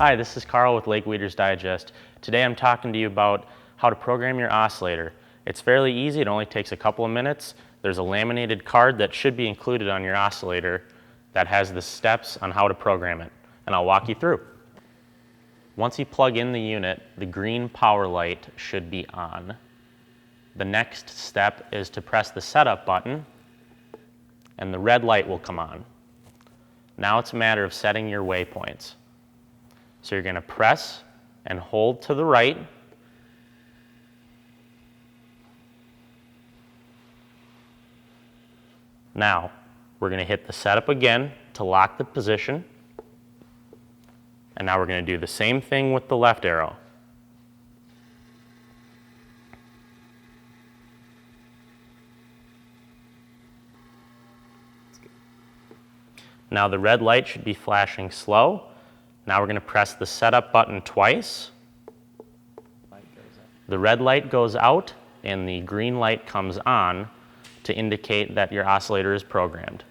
Hi, this is Carl with Lake Weeder's Digest. Today I'm talking to you about how to program your oscillator. It's fairly easy, it only takes a couple of minutes. There's a laminated card that should be included on your oscillator that has the steps on how to program it, and I'll walk you through. Once you plug in the unit, the green power light should be on. The next step is to press the setup button, and the red light will come on. Now it's a matter of setting your waypoints. So you're going to press and hold to the right. Now we're going to hit the setup again to lock the position. And now we're going to do the same thing with the left arrow. Now the red light should be flashing slow. Now we're going to press the setup button twice. The red light goes out and the green light comes on to indicate that your oscillator is programmed.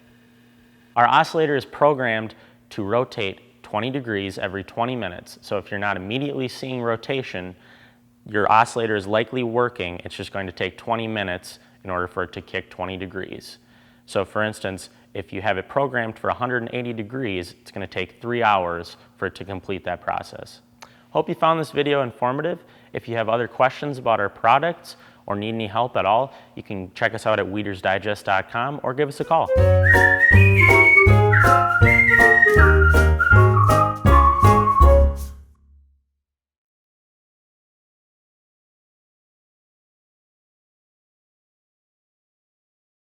Our oscillator is programmed to rotate 20 degrees every 20 minutes. So if you're not immediately seeing rotation, your oscillator is likely working. It's just going to take 20 minutes in order for it to kick 20 degrees. So for instance, if you have it programmed for 180 degrees, it's going to take 3 hours for it to complete that process. Hope you found this video informative. If you have other questions about our products or need any help at all, you can check us out at weedersdigest.com or give us a call.